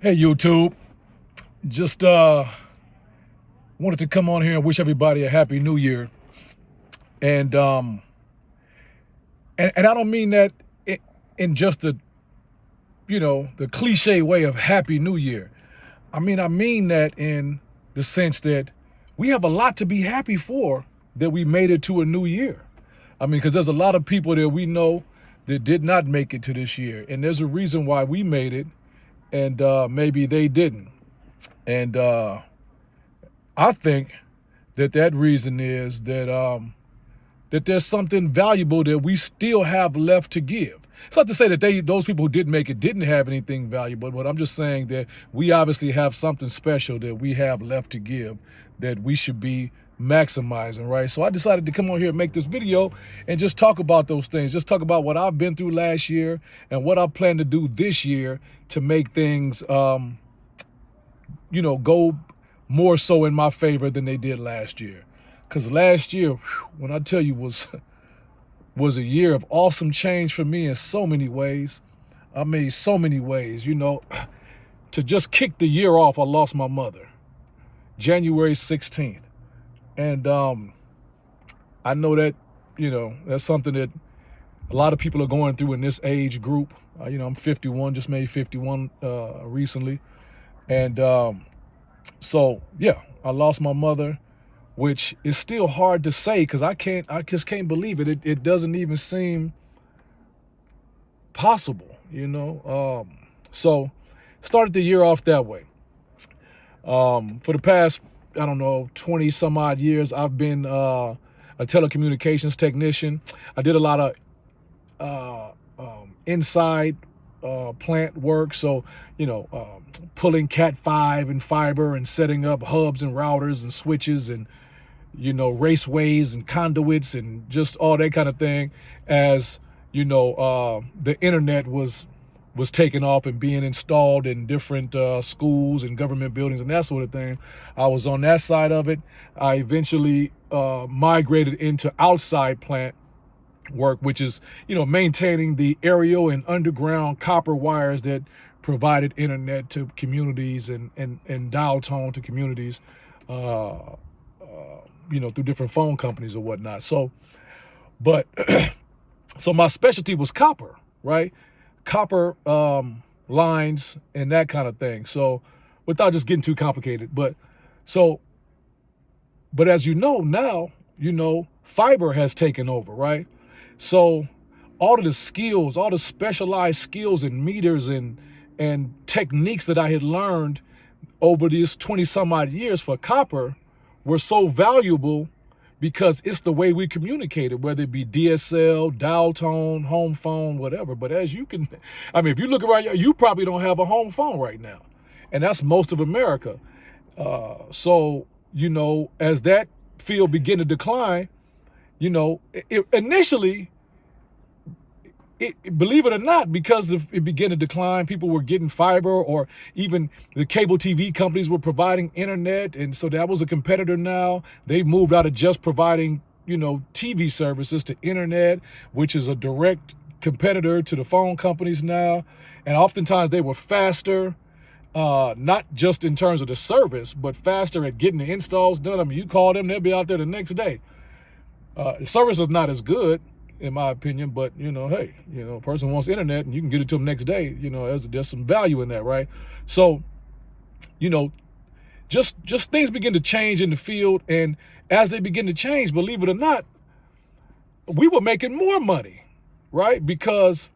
Hey YouTube, just wanted to come on here and wish everybody a happy new year. And and I don't mean that in just the cliche way of happy new year. I mean that in the sense that we have a lot to be happy for that we made it to a new year. Because there's a lot of people that we know that did not make it to this year, and there's a reason why we made it, and maybe they didn't. And I think that reason is that there's something valuable that we still have left to give. It's not to say that those people who didn't make it didn't have anything valuable, but I'm just saying that we obviously have something special that we have left to give that we should be maximizing, right? So I decided to come on here and make this video and just talk about those things. Just talk about what I've been through last year and what I plan to do this year to make things go more so in my favor than they did last year. Because last year, when I tell you, was a year of awesome change for me in so many ways. I mean, so many ways. To just kick the year off, I lost my mother, January 16th. And I know that, that's something that a lot of people are going through in this age group. I'm 51, just made 51 recently. And so, yeah, I lost my mother, which is still hard to say because I just can't believe it. It doesn't even seem possible, So started the year off that way. For the past, 20 some odd years, I've been a telecommunications technician. I did a lot of inside plant work. So, pulling Cat5 and fiber and setting up hubs and routers and switches and, raceways and conduits and just all that kind of thing as, the internet was taking off and being installed in different schools and government buildings and that sort of thing. I was on that side of it. I eventually migrated into outside plant work, which is, maintaining the aerial and underground copper wires that provided internet to communities and dial tone to communities, through different phone companies or whatnot. So, but, so my specialty was copper, right? Copper lines and that kind of thing. So without just getting too complicated, but as you know now, fiber has taken over, right? So all of the skills, all the specialized skills and meters and techniques that I had learned over these 20 some odd years for copper were so valuable because it's the way we communicated, whether it be DSL, dial tone, home phone, whatever. But as you can, if you look around, you probably don't have a home phone right now. And that's most of America. So, as that field began to decline, initially, believe it or not, because it began to decline, people were getting fiber, or even the cable TV companies were providing internet. And so that was a competitor now. They moved out of just providing, TV services to internet, which is a direct competitor to the phone companies now. And oftentimes they were faster, not just in terms of the service, but faster at getting the installs done. You call them, they'll be out there the next day. The service is not as good, in my opinion, but hey, a person wants internet and you can get it to them next day. There's some value in that, right? So, just things begin to change in the field, and as they begin to change, believe it or not, we were making more money, right? Because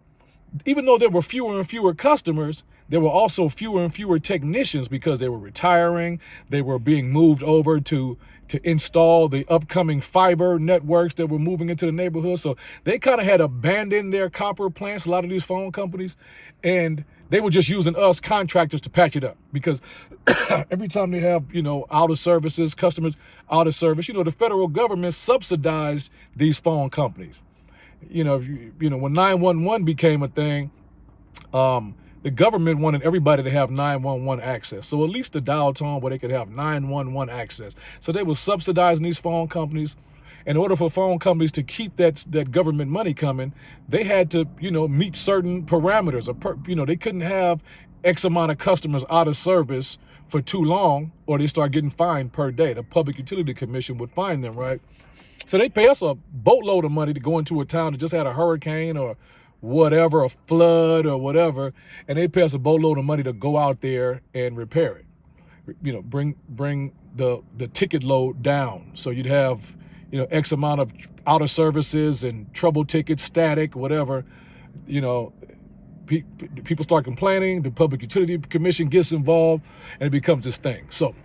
even though there were fewer and fewer customers, there were also fewer and fewer technicians because they were retiring. They were being moved over to install the upcoming fiber networks that were moving into the neighborhood. So they kind of had abandoned their copper plants, a lot of these phone companies, and they were just using us contractors to patch it up because every time they have, out of services, customers out of service, the federal government subsidized these phone companies. When 911 became a thing, the government wanted everybody to have 911 access. So at least the dial tone where they could have 911 access. So they were subsidizing these phone companies. In order for phone companies to keep that government money coming, they had to, meet certain parameters. They couldn't have X amount of customers out of service for too long, or they start getting fined per day. The Public Utility Commission would fine them, right? So they pay us a boatload of money to go into a town that just had a hurricane or whatever, a flood or whatever, and they pay us a boatload of money to go out there and repair it. Bring the ticket load down. So you'd have, X amount of out of services and trouble tickets, static, whatever. People start complaining, the Public Utility Commission gets involved, and it becomes this thing. So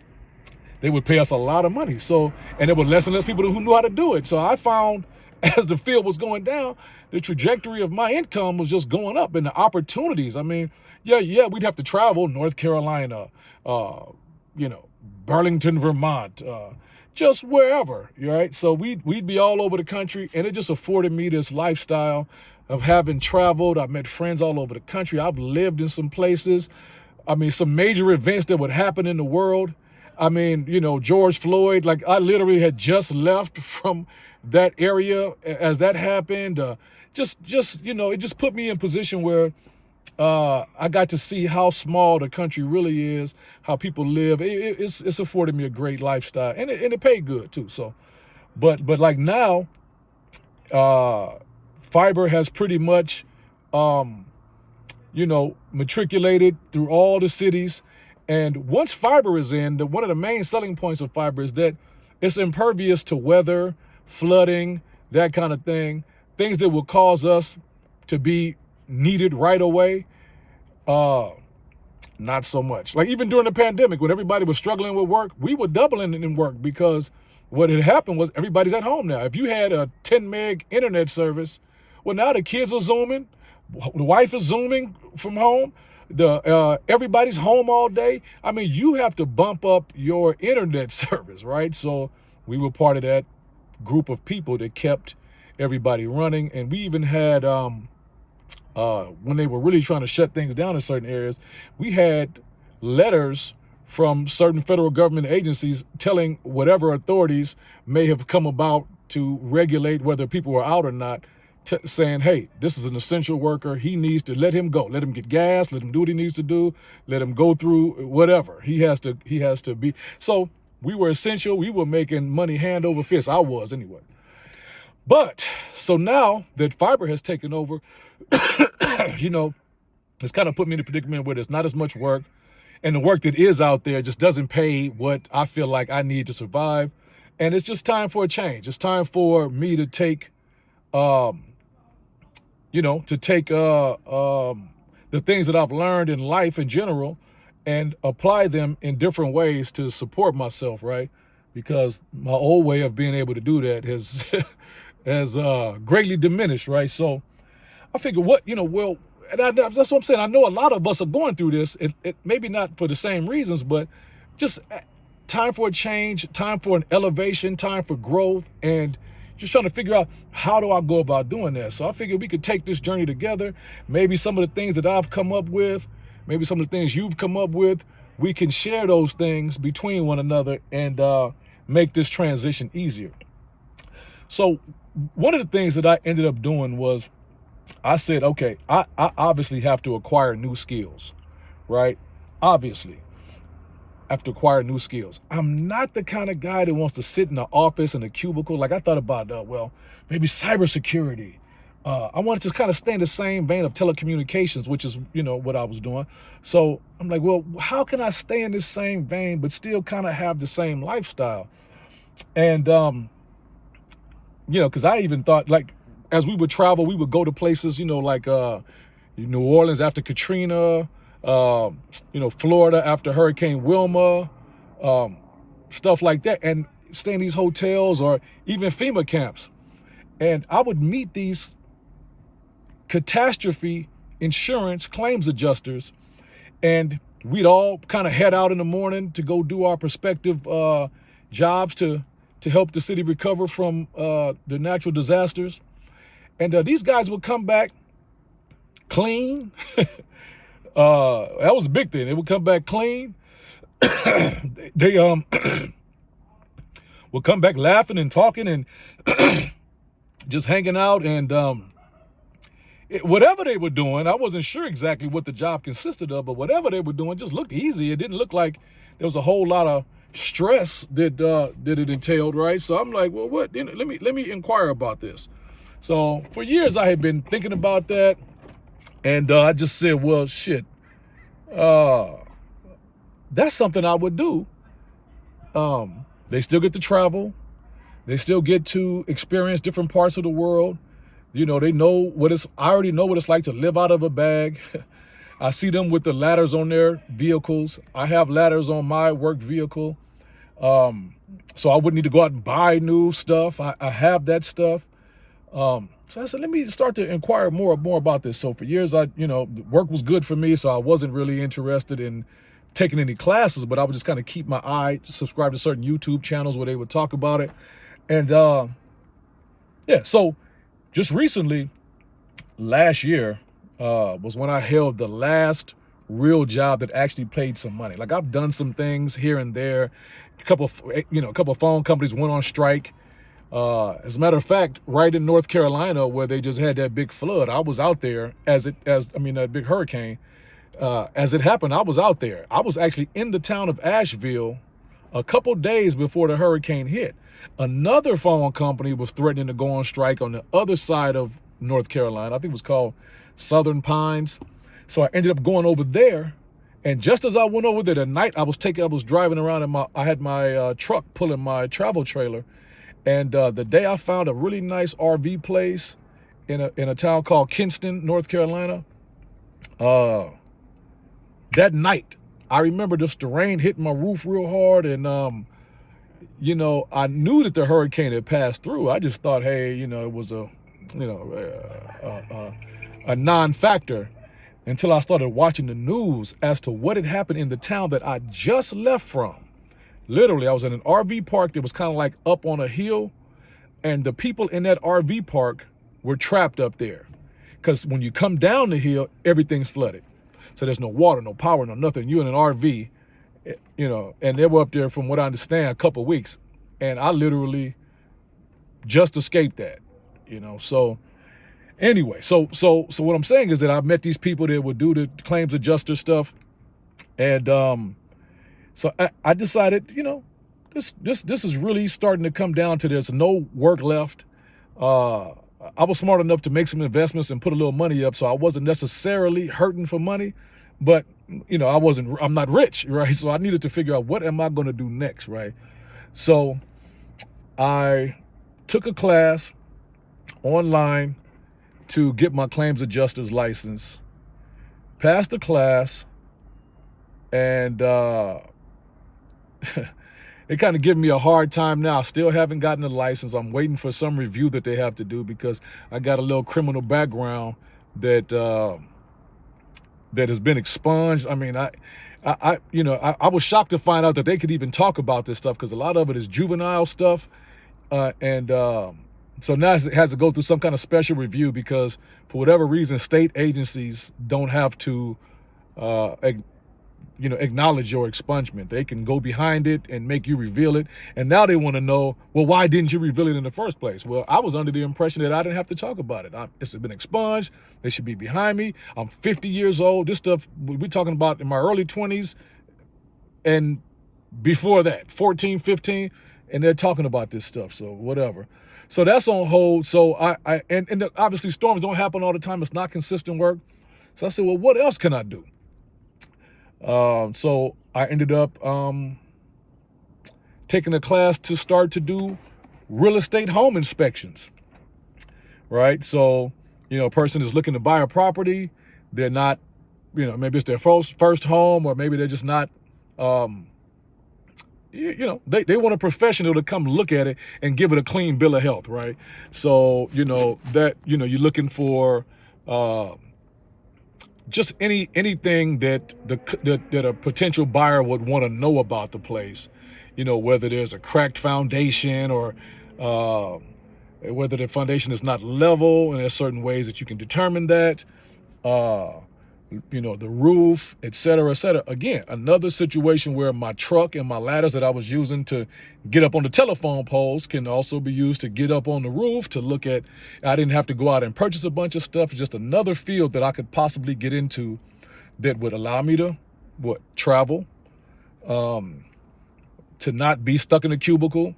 they would pay us a lot of money. So, and there were less and less people who knew how to do it. So I found as the field was going down, the trajectory of my income was just going up, and the opportunities. I mean, we'd have to travel North Carolina, Burlington, Vermont, just wherever, right? So we'd be all over the country, and it just afforded me this lifestyle of having traveled. I met friends all over the country. I've lived in some places. I mean, some major events that would happen in the world. I mean, George Floyd, like I literally had just left from that area as that happened. It just put me in a position where I got to see how small the country really is, how people live. It's afforded me a great lifestyle, and it paid good too. So, but like now, fiber has pretty much, matriculated through all the cities. And once fiber is in, one of the main selling points of fiber is that it's impervious to weather, flooding, that kind of thing, things that will cause us to be needed right away. Not so much. Like even during the pandemic, when everybody was struggling with work, we were doubling in work because what had happened was everybody's at home now. If you had a 10 meg internet service, well, now the kids are Zooming, the wife is Zooming from home, everybody's home all day. I mean, you have to bump up your internet service, right? So we were part of that group of people that kept everybody running. And we even had, when they were really trying to shut things down in certain areas, we had letters from certain federal government agencies telling whatever authorities may have come about to regulate whether people were out or not, saying, hey, this is an essential worker. He needs to let him go. Let him get gas. Let him do what he needs to do. Let him go through whatever. He has to be. So we were essential. We were making money hand over fist. I was anyway. But so now that fiber has taken over, it's kind of put me in a predicament where there's not as much work, and the work that is out there just doesn't pay what I feel like I need to survive. And it's just time for a change. It's time for me to take, the things that I've learned in life in general and apply them in different ways to support myself, right? Because my old way of being able to do that has greatly diminished, right? So I figure that's what I'm saying. I know a lot of us are going through this. It maybe not for the same reasons, but just time for a change, time for an elevation, time for growth, and just trying to figure out how do I go about doing that. So I figured we could take this journey together. Maybe some of the things that I've come up with, maybe some of the things you've come up with, we can share those things between one another and make this transition easier. So one of the things that I ended up doing was I said, okay, I obviously have to acquire new skills, right? Obviously. Have to acquire new skills. I'm not the kind of guy that wants to sit in the office in a cubicle. Like I thought about, maybe cybersecurity. I wanted to kind of stay in the same vein of telecommunications, which is, what I was doing. So I'm like, well, how can I stay in this same vein, but still kind of have the same lifestyle? And, because I even thought, like, as we would travel, we would go to places, like New Orleans after Katrina, Florida after Hurricane Wilma, stuff like that, and stay in these hotels or even FEMA camps. And I would meet these catastrophe insurance claims adjusters, and we'd all kind of head out in the morning to go do our respective jobs to help the city recover from the natural disasters. And these guys would come back clean. That was a big thing. They would come back clean. They would come back laughing and talking and just hanging out. And whatever they were doing, I wasn't sure exactly what the job consisted of, but whatever they were doing just looked easy. It didn't look like there was a whole lot of stress that it entailed, right? So I'm like, well, what? You know, let me inquire about this. So for years I had been thinking about that, and I just said, well, shit, that's something I would do. They still get to travel. They still get to experience different parts of the world. You know, they know what it's, I already know what it's like to live out of a bag. I see them with the ladders on their vehicles. I have ladders on my work vehicle. So I wouldn't need to go out and buy new stuff. I have that stuff. So I said, let me start to inquire more about this. So for years, work was good for me. So I wasn't really interested in taking any classes, but I would just kind of keep my eye, subscribe to certain YouTube channels where they would talk about it. And yeah, so just recently, last year, was when I held the last real job that actually paid some money. Like, I've done some things here and there. A couple of phone companies went on strike. As a matter of fact, right in North Carolina, where they just had that big flood, I was out there that big hurricane. As it happened, I was out there. I was actually in the town of Asheville a couple days before the hurricane hit. Another phone company was threatening to go on strike on the other side of North Carolina. I think it was called Southern Pines. So I ended up going over there. And just as I went over there, the night I was driving around and I had my truck pulling my travel trailer. And the day I found a really nice RV place in a town called Kinston, North Carolina. That night, I remember just the rain hitting my roof real hard, and I knew that the hurricane had passed through. I just thought, hey, it was a non-factor until I started watching the news as to what had happened in the town that I just left from. Literally, I was in an RV park that was kind of like up on a hill, and the people in that RV park were trapped up there because when you come down the hill, everything's flooded. So there's no water, no power, no nothing. You're in an RV, and they were up there, from what I understand, a couple of weeks. And I literally just escaped that, So anyway, so what I'm saying is that I met these people that would do the claims adjuster stuff. And so I decided, this is really starting to come down to there's no work left. I was smart enough to make some investments and put a little money up, so I wasn't necessarily hurting for money, but I'm not rich, right? So I needed to figure out, what am I going to do next, right? So I took a class online to get my claims adjuster's license, passed the class, and they kind of give me a hard time now. I still haven't gotten the license. I'm waiting for some review that they have to do because I got a little criminal background that has been expunged. I mean, I was shocked to find out that they could even talk about this stuff because a lot of it is juvenile stuff, and so now it has to go through some kind of special review because for whatever reason, state agencies don't have to acknowledge your expungement. They can go behind it and make you reveal it. And now they want to know, well, why didn't you reveal it in the first place? Well, I was under the impression that I didn't have to talk about it. It's been expunged. They should be behind me. I'm 50 years old. This stuff we're talking about in my early 20s and before that, 14, 15, and they're talking about this stuff. So whatever. So that's on hold. So obviously storms don't happen all the time. It's not consistent work. So I said, well, what else can I do? So I ended up taking a class to start to do real estate home inspections, right? So, a person is looking to buy a property. They're not, maybe it's their first home, or maybe they're just not, they want a professional to come look at it and give it a clean bill of health, right? So, you're looking for, just anything that a potential buyer would want to know about the place, whether there's a cracked foundation or whether the foundation is not level, and there's certain ways that you can determine that. the roof, et cetera, et cetera. Again, another situation where my truck and my ladders that I was using to get up on the telephone poles can also be used to get up on the roof to look at. I didn't have to go out and purchase a bunch of stuff. It's just another field that I could possibly get into that would allow me to travel, to not be stuck in a cubicle,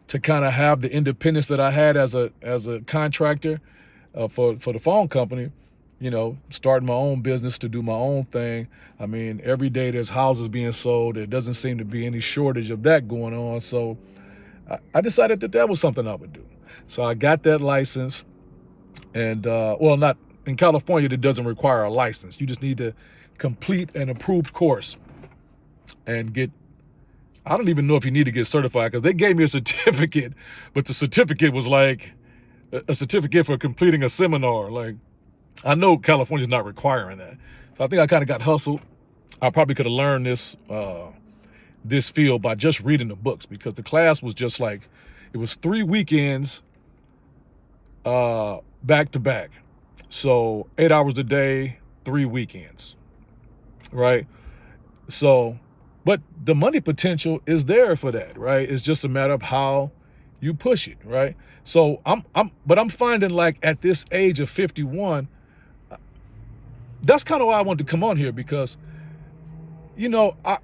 to kind of have the independence that I had as a contractor for the phone company. Starting my own business to do my own thing. I mean, every day there's houses being sold. There doesn't seem to be any shortage of that going on. So I decided that was something I would do. So I got that license, and not in California, that doesn't require a license. You just need to complete an approved course and I don't even know if you need to get certified, because they gave me a certificate, but the certificate was like a certificate for completing a seminar. Like, I know California's not requiring that. So I think I kind of got hustled. I probably could have learned this field by just reading the books, because the class was just like, it was 3 weekends back to back. So 8 hours a day, 3 weekends, right? So, but the money potential is there for that, right? It's just a matter of how you push it, right? So I'm finding, like, at this age of 51, that's kind of why I wanted to come on here, because, I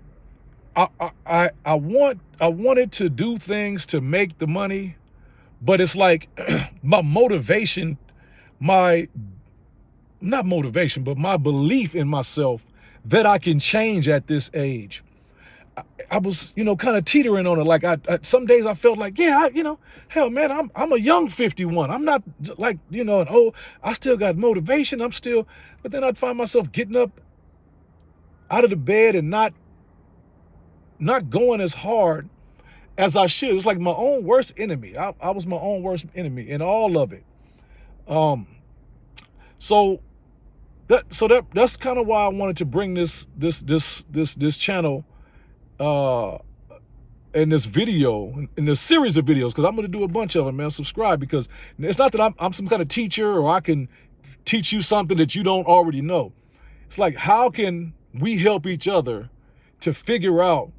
wanted to do things to make the money, but it's like my motivation, not motivation, but my belief in myself that I can change at this age. I was, kind of teetering on it. Like, some days I felt like, hell, man, I'm a young 51. I'm not like, I still got motivation. But then I'd find myself getting up out of the bed and not going as hard as I should. It's like my own worst enemy. I was my own worst enemy in all of it. So that's kind of why I wanted to bring this channel, in this video, in this series of videos, because I'm going to do a bunch of them, man. Subscribe, because it's not that I'm some kind of teacher, or I can teach you something that you don't already know. It's like, how can we help each other to figure out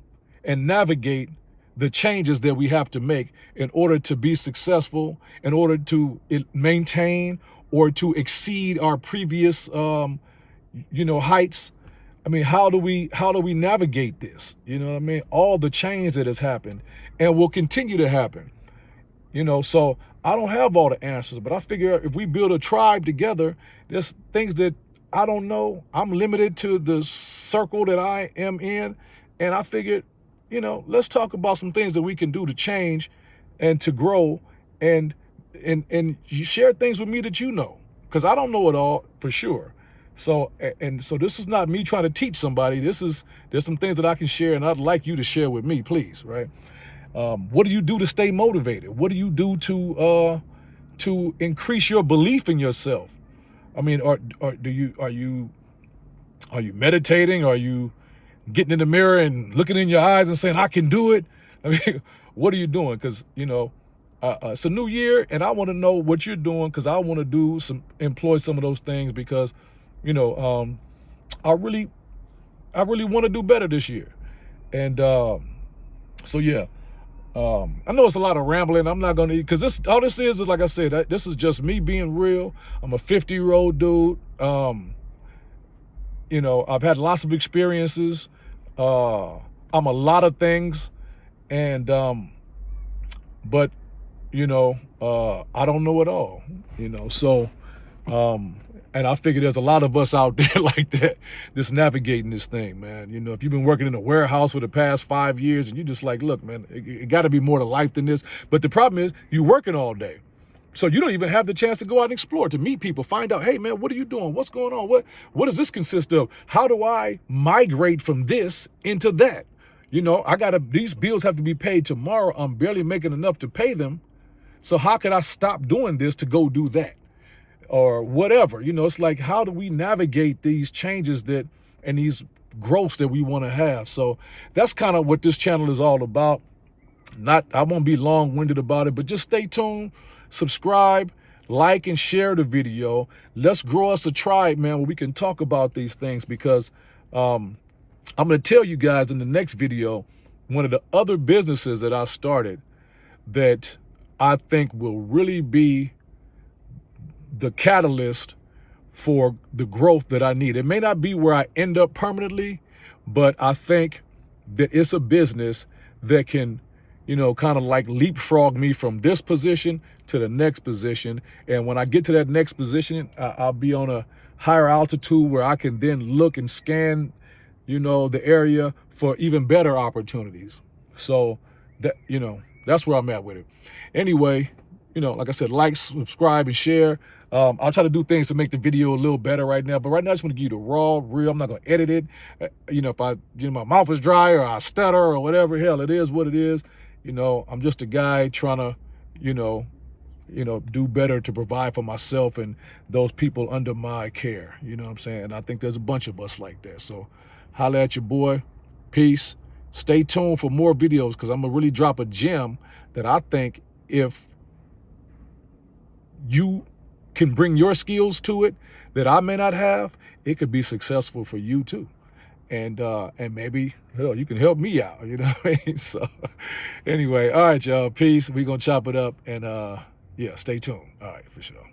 and navigate the changes that we have to make in order to be successful, in order to maintain or to exceed our previous, heights. I mean, how do we navigate this? You know what I mean? All the change that has happened and will continue to happen. So I don't have all the answers, but I figure if we build a tribe together, there's things that I don't know. I'm limited to the circle that I am in. And I figured, let's talk about some things that we can do to change and to grow, and you share things with me that because I don't know it all for sure. So this is not me trying to teach somebody. There's some things that I can share, and I'd like you to share with me, please, right? What do you do to stay motivated? What do you do to increase your belief in yourself? I mean, are you meditating? Are you getting in the mirror and looking in your eyes and saying, I can do it? I mean, what are you doing? Because, it's a new year, and I want to know what you're doing, because I want to employ some of those things, because, I really want to do better this year. And so, yeah. I know it's a lot of rambling. I'm not going to, because all this is like I said, this is just me being real. I'm a 50-year-old dude. I've had lots of experiences. I'm a lot of things. And, but, I don't know it all, so, and I figure there's a lot of us out there like that, just navigating this thing, man. If you've been working in a warehouse for the past 5 years, and you're just like, look, man, it got to be more to life than this. But the problem is, you're working all day. So you don't even have the chance to go out and explore, to meet people, find out, hey, man, what are you doing? What's going on? What does this consist of? How do I migrate from this into that? These bills have to be paid tomorrow. I'm barely making enough to pay them. So how can I stop doing this to go do that? Or whatever, it's like, how do we navigate these changes and these growths that we want to have? So that's kind of what this channel is all about. I won't be long-winded about it, but just stay tuned, subscribe, like and share the video. Let's grow us a tribe, man, where we can talk about these things, because I'm going to tell you guys in the next video, one of the other businesses that I started that I think will really be the catalyst for the growth that I need. It may not be where I end up permanently, but I think that it's a business that can, kind of like leapfrog me from this position to the next position. And when I get to that next position, I'll be on a higher altitude where I can then look and scan, the area for even better opportunities. So that, that's where I'm at with it. Anyway, like I said, like, subscribe, and share. I'll try to do things to make the video a little better right now, but right now I just want to give you the raw, real. I'm not going to edit it. If my mouth is dry or I stutter or whatever, hell, it is what it is. I'm just a guy trying to, do better to provide for myself and those people under my care. You know what I'm saying? And I think there's a bunch of us like that. So holla at your boy. Peace. Stay tuned for more videos, because I'm going to really drop a gem that I think if you can bring your skills to it that I may not have, it could be successful for you too. And maybe, hell, you can help me out, you know what I mean? So anyway, all right, y'all, peace. We're going to chop it up, and yeah, stay tuned. All right, for sure.